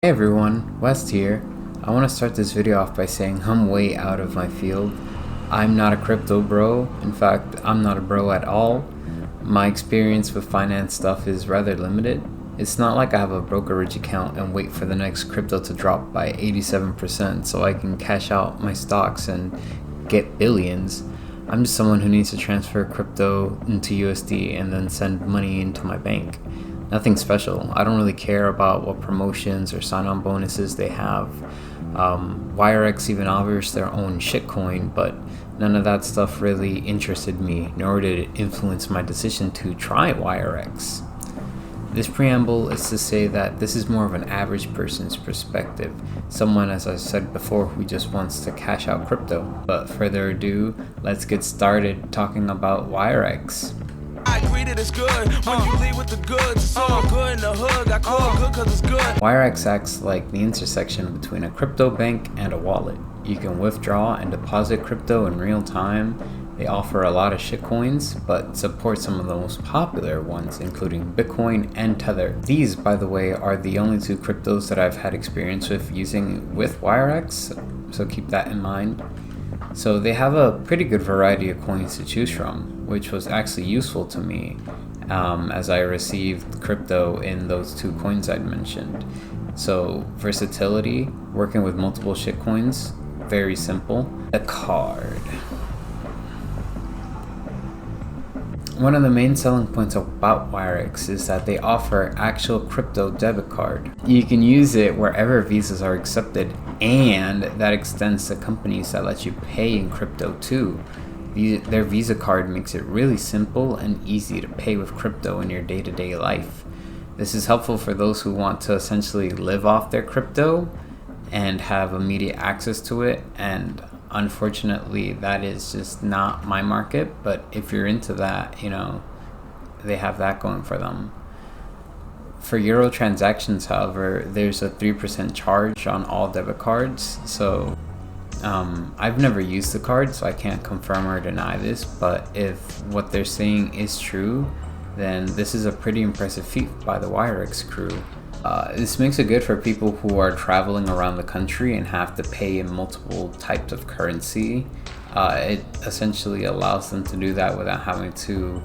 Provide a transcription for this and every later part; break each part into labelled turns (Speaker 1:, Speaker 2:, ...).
Speaker 1: Hey everyone, West here. I want to start this video off by saying I'm way out of my field. I'm not a crypto bro. In fact, I'm not a bro at all. My experience with finance stuff is rather limited. It's not like I have a brokerage account and wait for the next crypto to drop by 87% so I can cash out my stocks and get billions. I'm just someone who needs to transfer crypto into USD and then send money into my bank. Nothing special. I don't really care about what promotions or sign-on bonuses they have. Wirex even offers their own shitcoin, but none of that stuff really interested me, nor did it influence my decision to try Wirex. This preamble is to say that this is more of an average person's perspective, someone, as I said before, who just wants to cash out crypto. But further ado, let's get started talking about Wirex.
Speaker 2: I agree that it's good when you leave with the goods. It's all good in the hood. I call it good cause it's good.
Speaker 1: Wirex acts like the intersection between a crypto bank and a wallet. You can withdraw and deposit crypto in real time. They offer a lot of shitcoins, but support some of the most popular ones, including Bitcoin and Tether. These, by the way, are the only two cryptos that I've had experience with using with Wirex, so keep that in mind. So they have a pretty good variety of coins to choose from, which was actually useful to me as I received crypto in those two coins I'd mentioned. So versatility, working with multiple shitcoins, very simple. The card. One of the main selling points about Wirex is that they offer actual crypto debit card. You can use it wherever visas are accepted, and that extends to companies that let you pay in crypto too. Their Visa card makes it really simple and easy to pay with crypto in your day-to-day life. This is helpful for those who want to essentially live off their crypto and have immediate access to it, and unfortunately that is just not my market. But if you're into that, they have that going for them. For Euro transactions, however, there's a 3% charge on all debit cards. So I've never used the card, so I can't confirm or deny this, but if what they're saying is true, then this is a pretty impressive feat by the Wirex crew. This makes it good for people who are traveling around the country and have to pay in multiple types of currency. It essentially allows them to do that without having to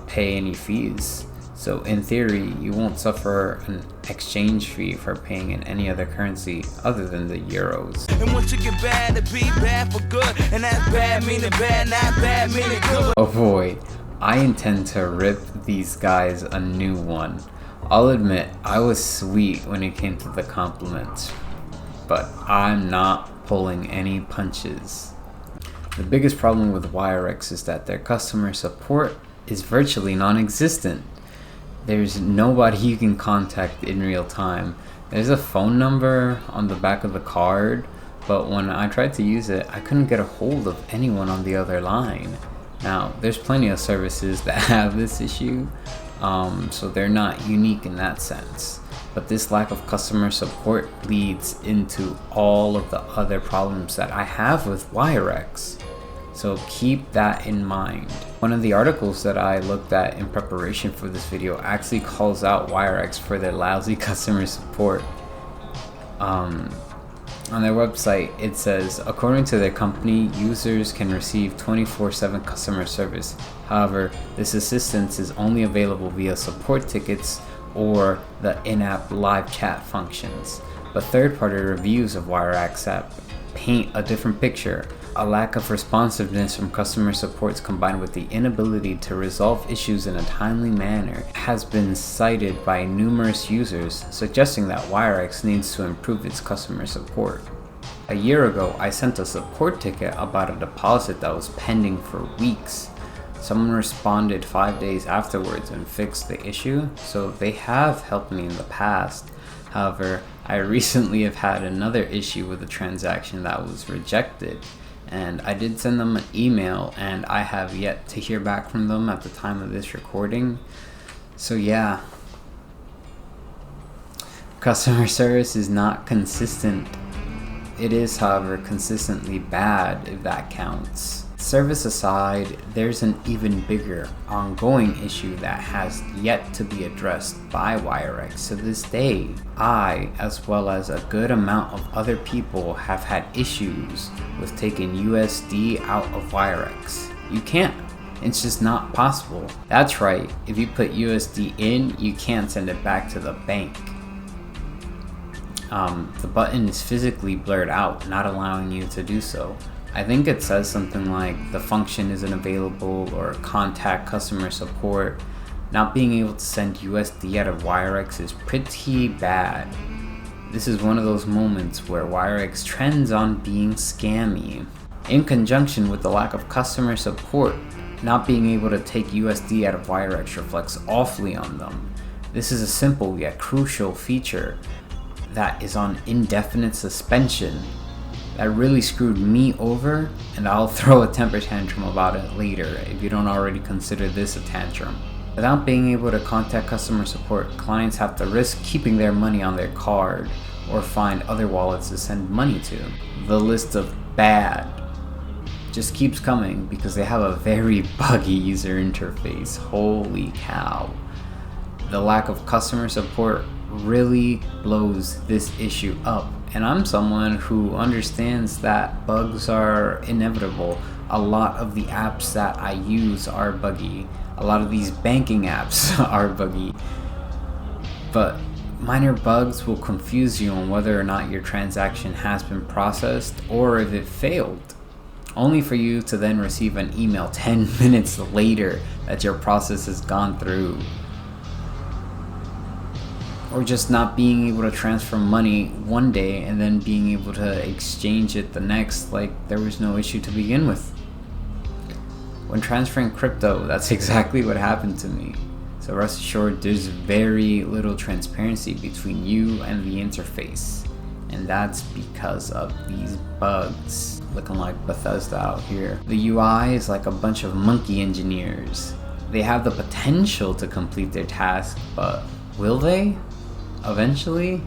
Speaker 1: pay any fees. So in theory, you won't suffer an exchange fee for paying in any other currency other than the euros.
Speaker 2: And once you get bad, it be bad for good. And that's bad meaning bad, not bad meaning good.
Speaker 1: Oh boy, I intend to rip these guys a new one. I'll admit, I was sweet when it came to the compliments, but I'm not pulling any punches. The biggest problem with Wirex is that their customer support is virtually non-existent. There's nobody you can contact in real time. There's a phone number on the back of the card, but when I tried to use it, I couldn't get a hold of anyone on the other line. Now, there's plenty of services that have this issue, so they're not unique in that sense. But this lack of customer support leads into all of the other problems that I have with Wirex. So keep that in mind. One of the articles that I looked at in preparation for this video actually calls out Wirex for their lousy customer support. On their website, it says, according to their company, users can receive 24/7 customer service. However, this assistance is only available via support tickets or the in-app live chat functions. But third-party reviews of Wirex app paint a different picture. A lack of responsiveness from customer supports combined with the inability to resolve issues in a timely manner has been cited by numerous users, suggesting that Wirex needs to improve its customer support. A year ago, I sent a support ticket about a deposit that was pending for weeks. Someone responded 5 days afterwards and fixed the issue, so they have helped me in the past. However, I recently have had another issue with a transaction that was rejected. And I did send them an email, and I have yet to hear back from them at the time of this recording. So yeah, customer service is not consistent. It is, however, consistently bad, if that counts. Service aside, there's an even bigger ongoing issue that has yet to be addressed by Wirex. To this day, I, as well as a good amount of other people, have had issues with taking USD out of Wirex. You can't. It's just not possible. That's right, if you put USD in, you can't send it back to the bank. The button is physically blurred out, not allowing you to do so. I think it says something like the function isn't available or contact customer support. Not being able to send USD out of Wirex is pretty bad. This is one of those moments where Wirex trends on being scammy. In conjunction with the lack of customer support, not being able to take USD out of Wirex reflects awfully on them. This is a simple yet crucial feature that is on indefinite suspension. That really screwed me over, and I'll throw a temper tantrum about it later if you don't already consider this a tantrum. Without being able to contact customer support, clients have to risk keeping their money on their card or find other wallets to send money to. The list of bad just keeps coming because they have a very buggy user interface. Holy cow. The lack of customer support really blows this issue up. And I'm someone who understands that bugs are inevitable. A lot of the apps that I use are buggy. A lot of these banking apps are buggy. But minor bugs will confuse you on whether or not your transaction has been processed or if it failed, only for you to then receive an email 10 minutes later that your process has gone through. Or just not being able to transfer money one day and then being able to exchange it the next like there was no issue to begin with. When transferring crypto, that's exactly what happened to me. So rest assured, there's very little transparency between you and the interface. And that's because of these bugs. Looking like Bethesda out here. The UI is like a bunch of monkey engineers. They have the potential to complete their task, but will they? Eventually?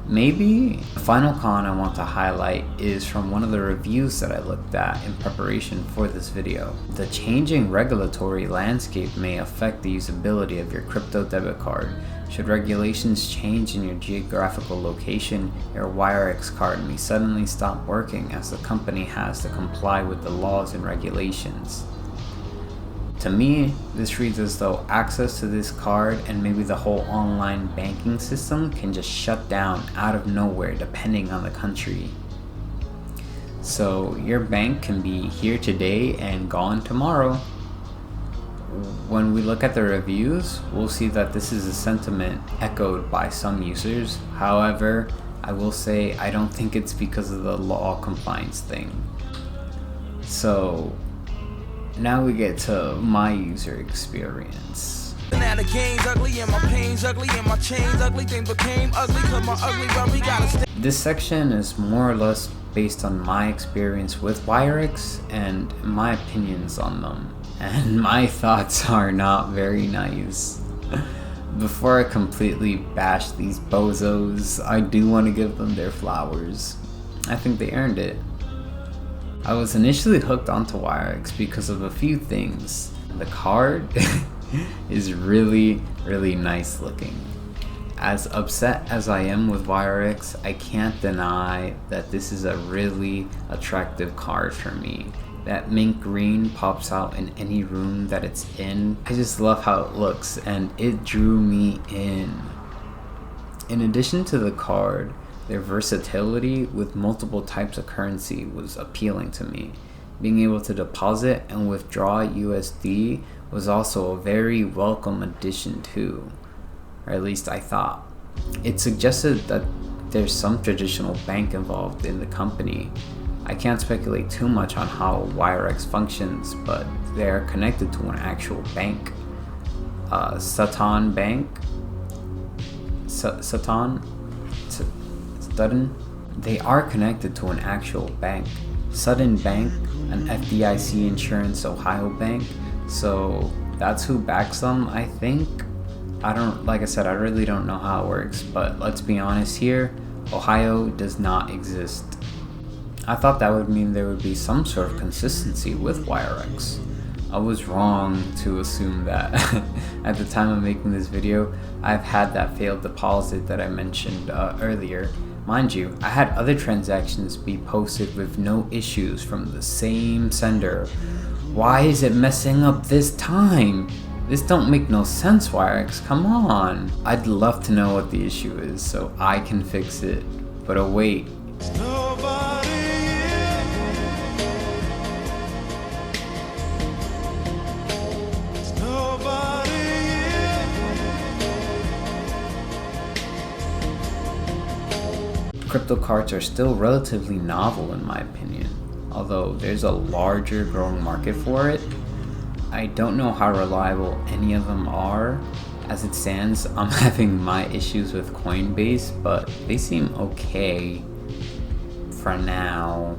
Speaker 1: Maybe? The final con I want to highlight is from one of the reviews that I looked at in preparation for this video. The changing regulatory landscape may affect the usability of your crypto debit card. Should regulations change in your geographical location, your Wirex card may suddenly stop working as the company has to comply with the laws and regulations. To me, this reads as though access to this card and maybe the whole online banking system can just shut down out of nowhere depending on the country. So your bank can be here today and gone tomorrow. When we look at the reviews, we'll see that this is a sentiment echoed by some users. However, I will say I don't think it's because of the law compliance thing. So now we get to my user experience.
Speaker 2: Now the game's ugly and my pain's ugly and my chain's ugly. Things became ugly cause my ugly worry gotta stay.
Speaker 1: This section is more or less based on my experience with Wirex and my opinions on them. And my thoughts are not very nice. Before I completely bash these bozos, I do want to give them their flowers. I think they earned it. I was initially hooked onto Wirex because of a few things. The card is really, really nice looking. As upset as I am with Wirex, I can't deny that this is a really attractive card for me. That mint green pops out in any room that it's in. I just love how it looks and it drew me in. In addition to the card, their versatility with multiple types of currency was appealing to me. Being able to deposit and withdraw USD was also a very welcome addition too, or at least I thought. It suggested that there's some traditional bank involved in the company. I can't speculate too much on how Wirex functions, but they are connected to an actual bank. Sutton Bank? Sutton? They are connected to an actual bank. Sutton Bank, an FDIC insurance Ohio bank. So that's who backs them, I think. Like I said, I really don't know how it works, but let's be honest here, Ohio does not exist. I thought that would mean there would be some sort of consistency with Wirex. I was wrong to assume that. At the time of making this video, I've had that failed deposit that I mentioned earlier. Mind you, I had other transactions be posted with no issues from the same sender. Why is it messing up this time? This don't make no sense, Wirex, come on. I'd love to know what the issue is so I can fix it. But oh wait. Crypto cards are still relatively novel in my opinion, although there's a larger growing market for it. I don't know how reliable any of them are. As it stands, I'm having my issues with Coinbase, but they seem okay for now.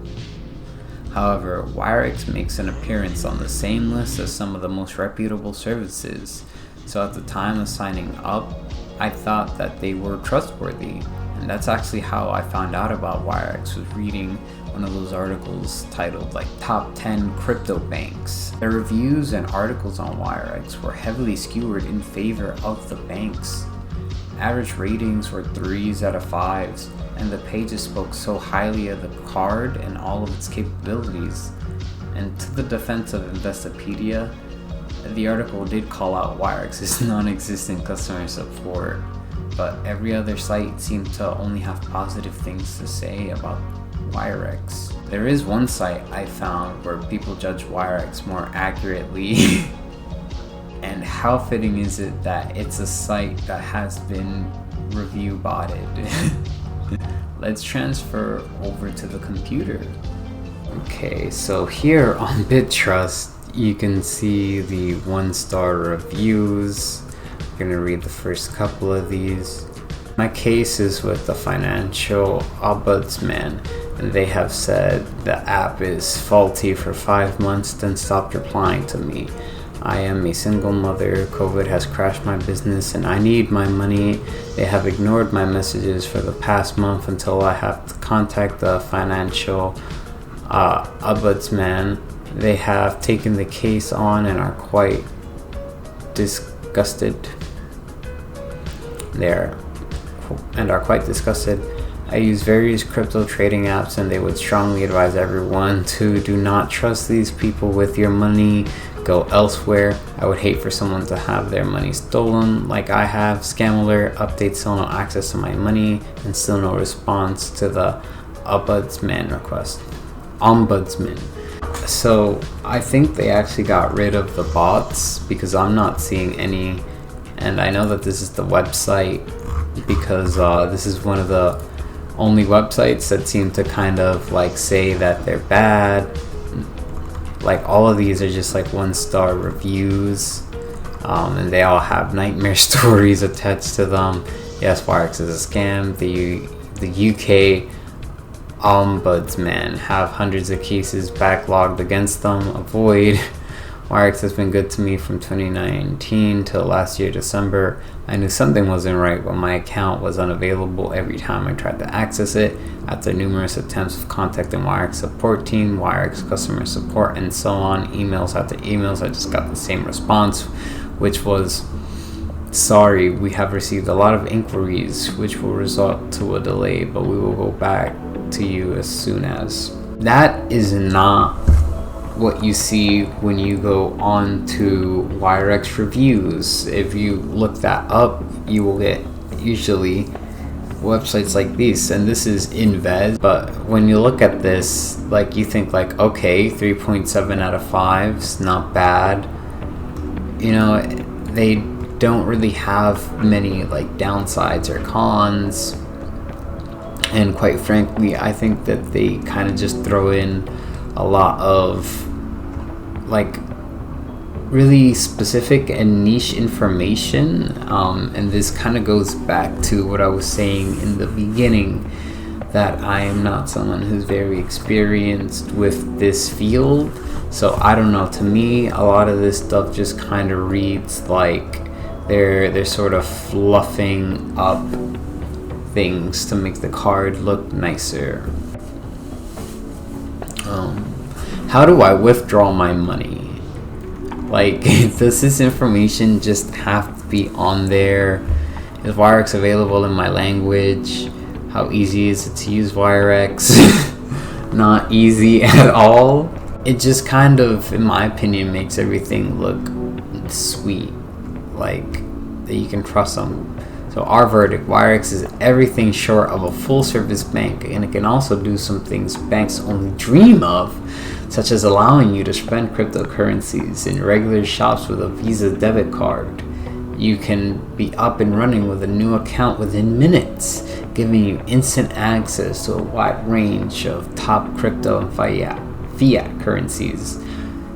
Speaker 1: However, Wirex makes an appearance on the same list as some of the most reputable services, so at the time of signing up, I thought that they were trustworthy. And that's actually how I found out about Wirex, was reading one of those articles titled like Top 10 Crypto Banks. The reviews and articles on Wirex were heavily skewed in favor of the banks. Average ratings were 3s out of 5s, and the pages spoke so highly of the card and all of its capabilities. And to the defense of Investopedia, the article did call out Wirex's non-existent customer support, but every other site seemed to only have positive things to say about Wirex. There is one site I found where people judge Wirex more accurately. And how fitting is it that it's a site that has been review botted? Let's transfer over to the computer. Okay, so here on BitTrust, you can see the 1-star reviews. I'm gonna read the first couple of these. My case is with the financial ombudsman, and they have said the app is faulty for 5 months, then stopped replying to me. I am a single mother. COVID has crashed my business and I need my money. They have ignored my messages for the past month until I have to contact the financial ombudsman. They have taken the case on and are quite disgusted. I use various crypto trading apps and they would strongly advise everyone to do not trust these people with your money. Go elsewhere. I would hate for someone to have their money stolen like I have. Scam alert, update, still no access to my money, and still no response to the ombudsman request. Ombudsman. So I think they actually got rid of the bots because I'm not seeing any, and I know that this is the website because this is one of the only websites that seem to kind of like say that they're bad. Like all of these are just like 1-star reviews, and they all have nightmare stories attached to them. Yes, Wirex is a scam. The UK ombudsman have hundreds of cases backlogged against them. Avoid. Wirex has been good to me from 2019 till last year December. I knew something wasn't right when my account was unavailable every time I tried to access it. After numerous attempts of contacting Wirex support team, Wirex customer support, and so on, emails after emails, I just got the same response, which was, sorry, we have received a lot of inquiries which will result to a delay, but we will go back to you as soon as. That is not what you see when you go on to Wirex reviews. If you look that up, you will get usually websites like these, and this is Invest. But when you look at this, like you think like, okay, 3.7 out of 5 is not bad. You know, they don't really have many like downsides or cons, and quite frankly, I think that they kind of just throw in a lot of like really specific and niche information, and this kind of goes back to what I was saying in the beginning, that I am not someone who's very experienced with this field. So I don't know, to me a lot of this stuff just kind of reads like they're sort of fluffing up things to make the card look nicer. How do I withdraw my money? Like, does this information just have to be on there? Is Wirex available in my language? How easy is it to use Wirex? Not easy at all. It just kind of, in my opinion, makes everything look sweet, like that you can trust them. So our verdict: Wirex is everything short of a full-service bank, and it can also do some things banks only dream of, such as allowing you to spend cryptocurrencies in regular shops with a Visa debit card. You can be up and running with a new account within minutes, giving you instant access to a wide range of top crypto and fiat currencies,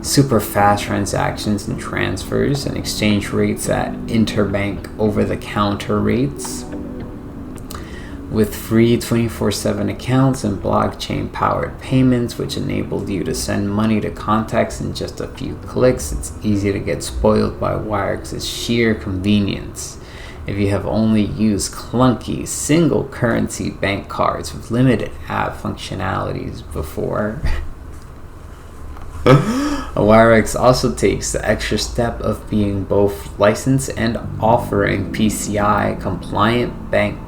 Speaker 1: super fast transactions and transfers, and exchange rates at interbank over-the-counter rates, with free 24/7 accounts and blockchain-powered payments, which enabled you to send money to contacts in just a few clicks. It's easy to get spoiled by Wirex's sheer convenience. If you have only used clunky single-currency bank cards with limited app functionalities before, Wirex also takes the extra step of being both licensed and offering PCI compliant bank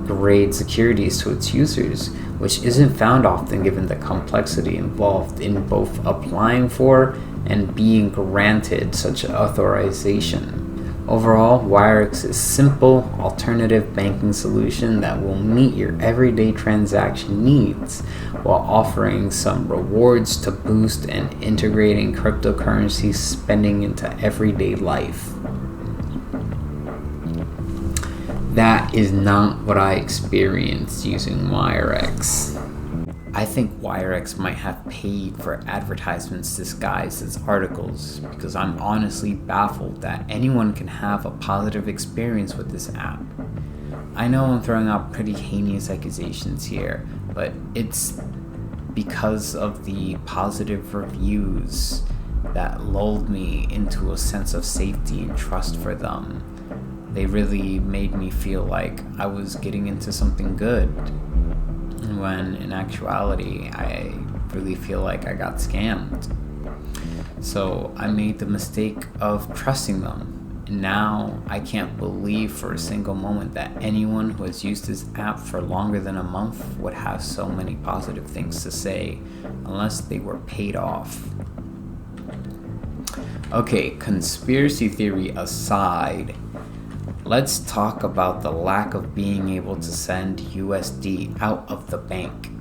Speaker 1: grade securities to its users, which isn't found often given the complexity involved in both applying for and being granted such authorization. Overall, Wirex is a simple, alternative banking solution that will meet your everyday transaction needs while offering some rewards to boost and integrating cryptocurrency spending into everyday life. That is not what I experienced using Wirex. I think Wirex might have paid for advertisements disguised as articles, because I'm honestly baffled that anyone can have a positive experience with this app. I know I'm throwing out pretty heinous accusations here, but it's because of the positive reviews that lulled me into a sense of safety and trust for them. They really made me feel like I was getting into something good, when in actuality I really feel like I got scammed. So I made the mistake of trusting them, and now I can't believe for a single moment that anyone who has used this app for longer than a month would have so many positive things to say unless they were paid off. Okay, conspiracy theory aside, let's talk about the lack of being able to send USD out of the bank.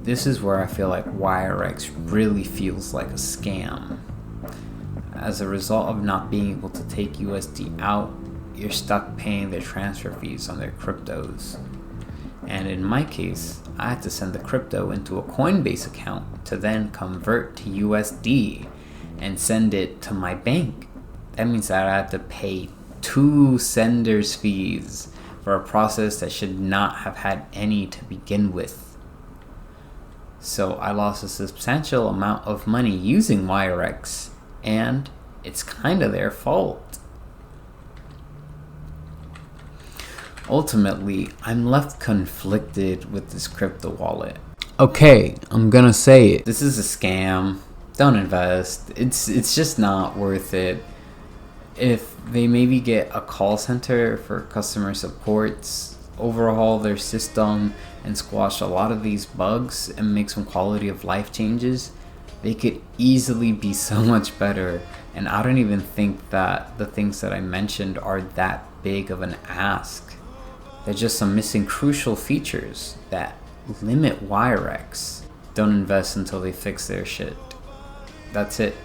Speaker 1: This is where I feel like Wirex really feels like a scam. As a result of not being able to take USD out, you're stuck paying their transfer fees on their cryptos. And in my case, I had to send the crypto into a Coinbase account to then convert to USD and send it to my bank. That means that I had to pay 2 senders' fees for a process that should not have had any to begin with. So I lost a substantial amount of money using Wirex, and it's kind of their fault. Ultimately, I'm left conflicted with this crypto wallet. Okay, I'm gonna say it. This is a scam. Don't invest. It's just not worth it. If they maybe get a call center for customer supports, overhaul their system, and squash a lot of these bugs and make some quality of life changes, they could easily be so much better. And I don't even think that the things that I mentioned are that big of an ask. They're just some missing crucial features that limit Wirex. Don't invest until they fix their shit. That's it.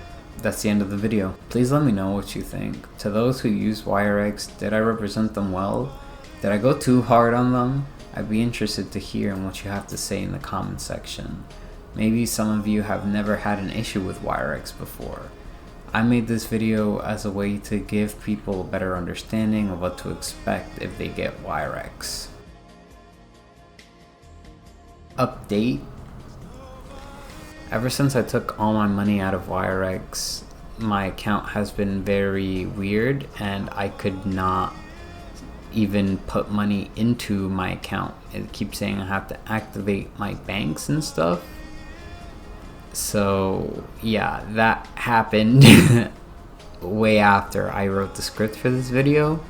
Speaker 1: That's the end of the video. Please let me know what you think. To those who use Wirex, did I represent them well? Did I go too hard on them? I'd be interested to hear what you have to say in the comment section. Maybe some of you have never had an issue with Wirex before. I made this video as a way to give people a better understanding of what to expect if they get Wirex. Update. Ever since I took all my money out of Wirex, my account has been very weird, and I could not even put money into my account. It keeps saying I have to activate my banks and stuff. So yeah, that happened way after I wrote the script for this video.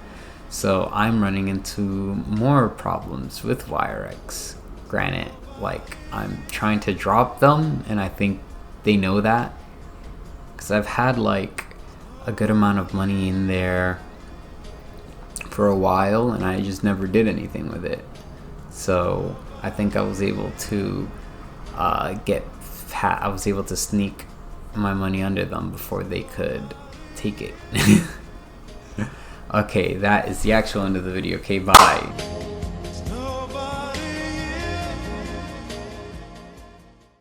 Speaker 1: So I'm running into more problems with Wirex. Granted, like, I'm trying to drop them, and I think they know that, because I've had like a good amount of money in there for a while, and I just never did anything with it. So I think I was able to I was able to sneak my money under them before they could take it. Okay, that is the actual end of the video. Okay, bye.